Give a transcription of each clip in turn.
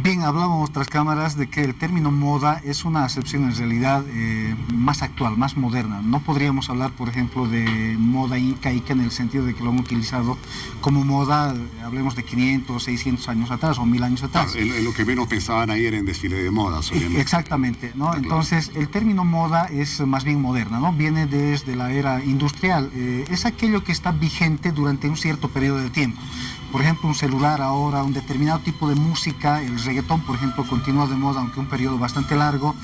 Bien, hablábamos tras cámaras de que el término moda es una acepción en realidad más actual, más moderna. No podríamos hablar, por ejemplo, de moda incaica en el sentido de que lo han utilizado como moda, hablemos de 500, 600 años atrás o 1000 años atrás. Claro, lo que menos pensaban ahí era en desfile de modas, obviamente. Exactamente, ¿no? Claro. Entonces, el término moda es más bien moderna, ¿no? Viene desde la era industrial. Es aquello que está vigente durante un cierto periodo de tiempo. Por ejemplo, un celular ahora, un determinado tipo de música, el reggaetón, por ejemplo, continúa de moda, aunque un periodo bastante largo.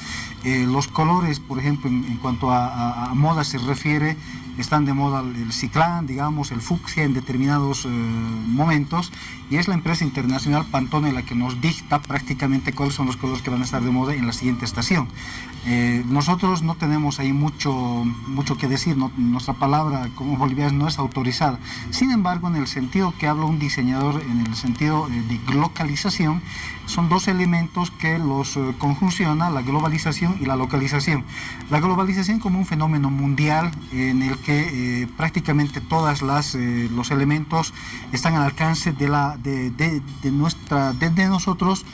Los colores, por ejemplo, en cuanto a moda se refiere, están de moda el ciclán, digamos, el fucsia en determinados momentos, y es la empresa internacional Pantone la que nos dicta prácticamente cuáles son los colores que van a estar de moda en la siguiente estación. Nosotros no tenemos ahí mucho que decir, ¿no? Nuestra palabra como bolivianos no es autorizada. Sin embargo, en el sentido que habla un diseñador, en el sentido de localización, son dos elementos que los conjunciona, la globalización y la localización. La globalización como un fenómeno mundial en el que prácticamente todos los elementos están al alcance de nosotros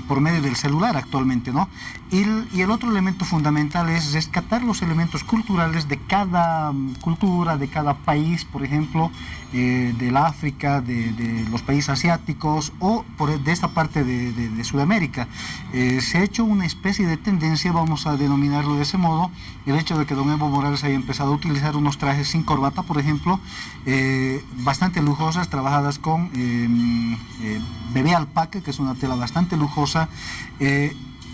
por medio del celular actualmente, ¿no? Y el otro elemento fundamental es rescatar los elementos culturales de cada cultura, de cada país, por ejemplo, del África, de los países asiáticos o de esta parte de Sudamérica. Se ha hecho una especie de tendencia, vamos a denominarlo de ese modo, el hecho de que don Evo Morales haya empezado a utilizar unos trajes sin corbata, por ejemplo, bastante lujosas, trabajadas con bebé alpaca, que es una tela bastante lujosa,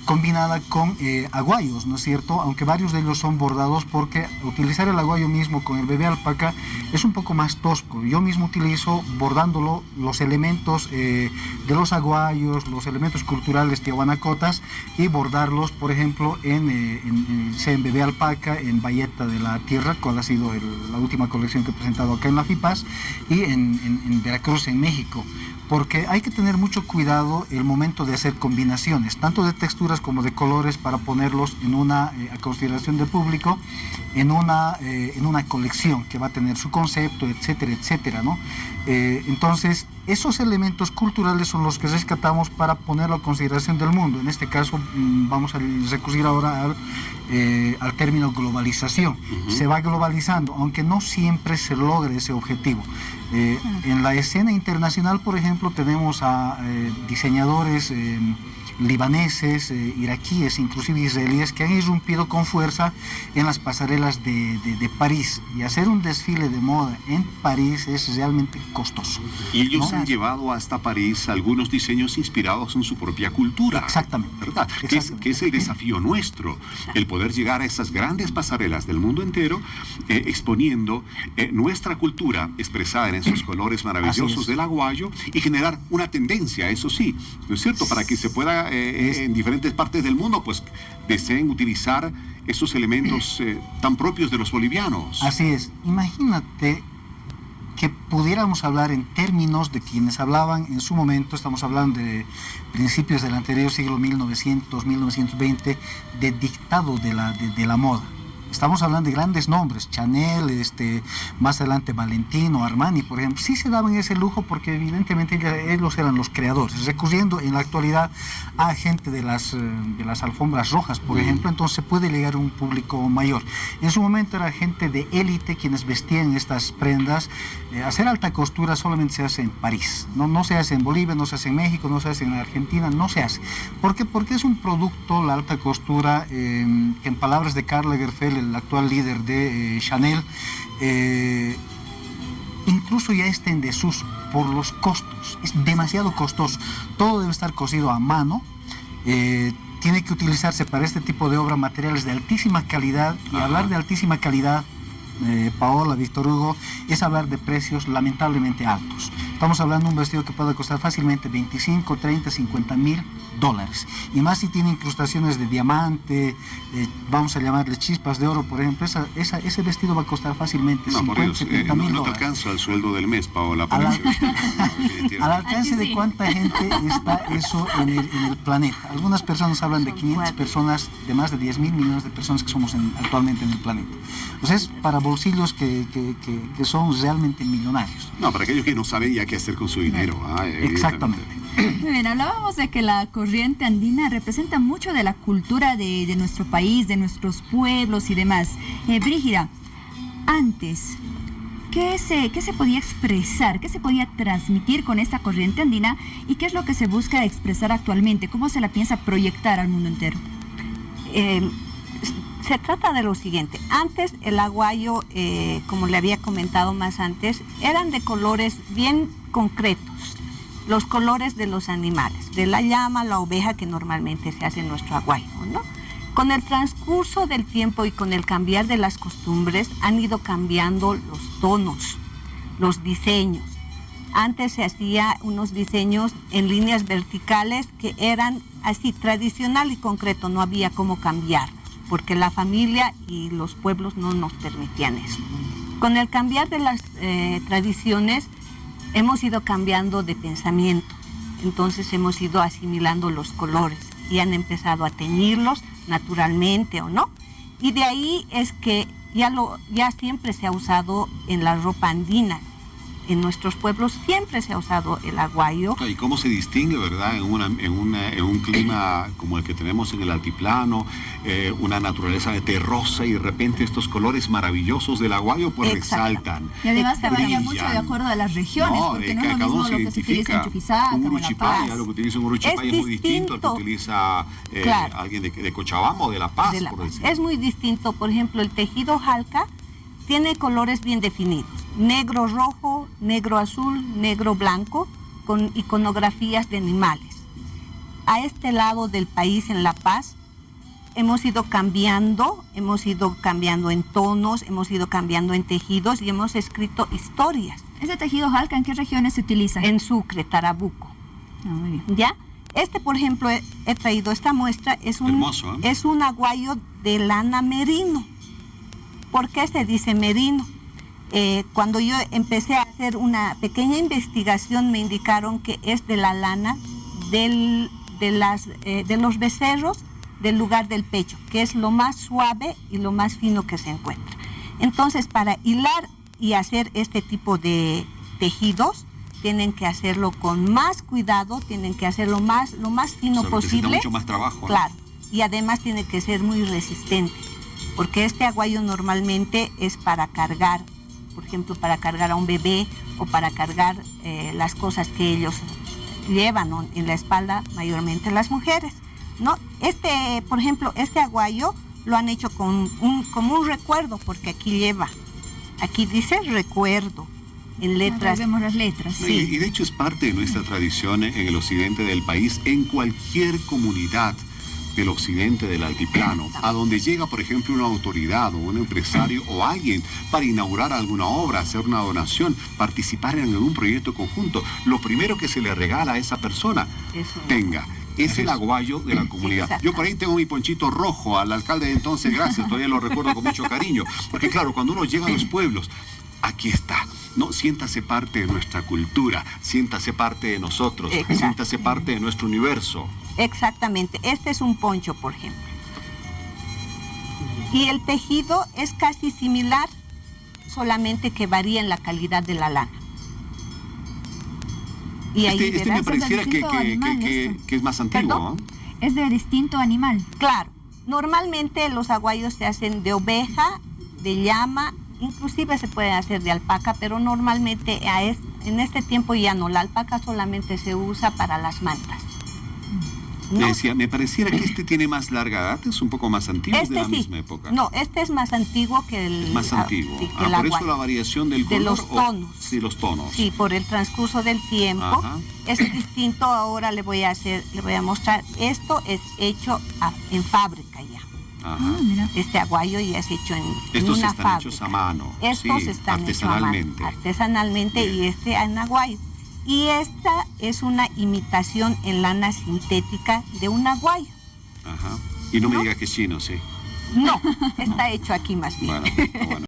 combinada con aguayos, ¿no es cierto? Aunque varios de ellos son bordados, porque utilizar el aguayo mismo con el bebé alpaca es un poco más tosco. Yo mismo utilizo bordándolo los elementos de los aguayos, los elementos culturales tiahuanacotas, y bordarlos, por ejemplo, en bebé alpaca, en bayeta de la tierra, cual ha sido la última colección que he presentado acá en la FIPAS, y en Veracruz, en México. Porque hay que tener mucho cuidado el momento de hacer combinaciones, tanto de texturas como de colores, para ponerlos a consideración del público, en una colección que va a tener su concepto, etcétera, etcétera, ¿no? Entonces, esos elementos culturales son los que rescatamos para ponerlo a consideración del mundo. En este caso, vamos a recurrir ahora al término globalización. Se va globalizando, aunque no siempre se logra ese objetivo. En la escena internacional, por ejemplo, tenemos a diseñadores libaneses, iraquíes, inclusive israelíes, que han irrumpido con fuerza en las pasarelas de París. Y hacer un desfile de moda en París es realmente costoso. Y ellos han llevado hasta París algunos diseños inspirados en su propia cultura. Exactamente. ¿Verdad? Exactamente. Que es el desafío nuestro, el poder llegar a esas grandes pasarelas del mundo entero, exponiendo nuestra cultura expresada en esos colores maravillosos del aguayo, y generar una tendencia, eso sí, ¿no es cierto?, para que se pueda en diferentes partes del mundo, pues deseen utilizar esos elementos tan propios de los bolivianos. Así es. Imagínate que pudiéramos hablar en términos de quienes hablaban en su momento, estamos hablando de principios del anterior siglo 1900, 1920, de dictado de la moda. Estamos hablando de grandes nombres, Chanel, más adelante Valentino, Armani, por ejemplo. Sí se daban ese lujo porque evidentemente ellos eran los creadores, recurriendo en la actualidad a gente de las alfombras rojas, por ejemplo, entonces se puede llegar a un público mayor. En su momento era gente de élite quienes vestían estas prendas. Hacer alta costura solamente se hace en París, no se hace en Bolivia, no se hace en México, no se hace en Argentina, no se hace. ¿Por qué? Porque es un producto, la alta costura, que en palabras de Karl Lagerfeld, el actual líder de Chanel, incluso ya está en desuso por los costos. Es demasiado costoso. Todo debe estar cosido a mano. Tiene que utilizarse para este tipo de obra materiales de altísima calidad. Y hablar de altísima calidad, Paola, Víctor Hugo, es hablar de precios lamentablemente altos. Estamos hablando de un vestido que puede costar fácilmente 25, 30, 50 mil dólares. Y más si tiene incrustaciones de diamante, vamos a llamarle chispas de oro, por ejemplo. Ese vestido va a costar fácilmente 50, 70 mil dólares. No te alcanza el sueldo del mes, Paola. Al alcance de cuánta gente está eso en el planeta. Algunas personas hablan de 500 personas, de más de 10 mil millones de personas que somos actualmente en el planeta. O sea, es para bolsillos que son realmente millonarios. No, para aquellos que no saben ya qué hacer con su dinero. Exactamente. Muy bien, hablábamos de que la corriente andina representa mucho de la cultura de nuestro país, de nuestros pueblos y demás. Brígida, antes, ¿qué se podía expresar? ¿Qué se podía transmitir con esta corriente andina? ¿Y qué es lo que se busca expresar actualmente? ¿Cómo se la piensa proyectar al mundo entero? Se trata de lo siguiente. Antes el aguayo, como le había comentado más antes, eran de colores bien concretos. Los colores de los animales, de la llama, la oveja, que normalmente se hace en nuestro aguayo, ¿no? Con el transcurso del tiempo y con el cambiar de las costumbres han ido cambiando los tonos, los diseños. Antes se hacía unos diseños en líneas verticales que eran así, tradicional y concreto, no había cómo cambiarlos, porque la familia y los pueblos no nos permitían eso. Con el cambiar de las tradiciones, hemos ido cambiando de pensamiento, entonces hemos ido asimilando los colores y han empezado a teñirlos naturalmente o no. Y de ahí es que ya siempre se ha usado en la ropa andina. En nuestros pueblos siempre se ha usado el aguayo. ¿Y cómo se distingue, verdad, en un clima como el que tenemos en el altiplano, una naturaleza terrosa y de repente estos colores maravillosos del aguayo pues resaltan? Y además te varía mucho de acuerdo a las regiones, porque no es lo mismo lo que se utiliza en Chuquisaca, un como en La Paz. Lo que utiliza un Uruchipay es muy distinto al que utiliza alguien de Cochabamba o de La Paz, por decir. Es muy distinto. Por ejemplo, el tejido jalca tiene colores bien definidos. Negro rojo, negro azul, negro blanco, con iconografías de animales. A este lado del país, en La Paz, hemos ido cambiando en tonos, hemos ido cambiando en tejidos y hemos escrito historias. ¿Ese tejido jalca en qué regiones se utiliza? En Sucre, Tarabuco. Muy bien. ¿Ya? Por ejemplo, he traído esta muestra, es un aguayo de lana merino. ¿Por qué se dice merino? Cuando yo empecé a hacer una pequeña investigación, me indicaron que es de la lana de los becerros del lugar del pecho, que es lo más suave y lo más fino que se encuentra. Entonces, para hilar y hacer este tipo de tejidos, tienen que hacerlo con más cuidado, tienen que hacerlo lo más fino posible. Mucho más trabajo. Claro, y además tiene que ser muy resistente, porque este aguayo normalmente es para cargar, por ejemplo, para cargar a un bebé o para cargar las cosas que ellos llevan, ¿no?, en la espalda, mayormente las mujeres, ¿no? Por ejemplo, este aguayo lo han hecho como un recuerdo, porque aquí dice recuerdo, en letras. Vemos las letras. Sí. Y de hecho es parte de nuestra tradición en el occidente del país, en cualquier comunidad del occidente del altiplano, a donde llega, por ejemplo, una autoridad o un empresario o alguien para inaugurar alguna obra, hacer una donación, participar en algún proyecto conjunto, lo primero que se le regala a esa persona, es el aguayo de la comunidad. Yo por ahí tengo mi ponchito rojo al alcalde de entonces, gracias, todavía lo recuerdo con mucho cariño, porque claro, cuando uno llega a los pueblos, aquí está. No, siéntase parte de nuestra cultura, siéntase parte de nosotros, siéntase parte de nuestro universo. Exactamente. Este es un poncho, por ejemplo. Y el tejido es casi similar, solamente que varía en la calidad de la lana. Y ahí me pareciera que es más antiguo, ¿no? Es de distinto animal. Claro. Normalmente los aguayos se hacen de oveja, de llama, inclusive se puede hacer de alpaca, pero normalmente en este tiempo ya no. La alpaca solamente se usa para las mantas. ¿No? Me pareciera que este tiene más larga edad, es un poco más antiguo, de la misma época. No, este es más antiguo que el... Es más antiguo. Por eso la variación del color. De los tonos. Sí, los tonos. Sí, por el transcurso del tiempo. Ajá. Es distinto. Ahora le voy a mostrar. Esto es hecho en fábrica ya. Ajá. Este aguayo ya es hecho en una fábrica. Estos están hechos a mano. Estos están artesanalmente. Artesanalmente. Bien. Y este en aguayo. Y esta es una imitación en lana sintética de un aguayo. Ajá. Y no me diga que es chino, ¿sí? No, está hecho aquí más bien. Bueno.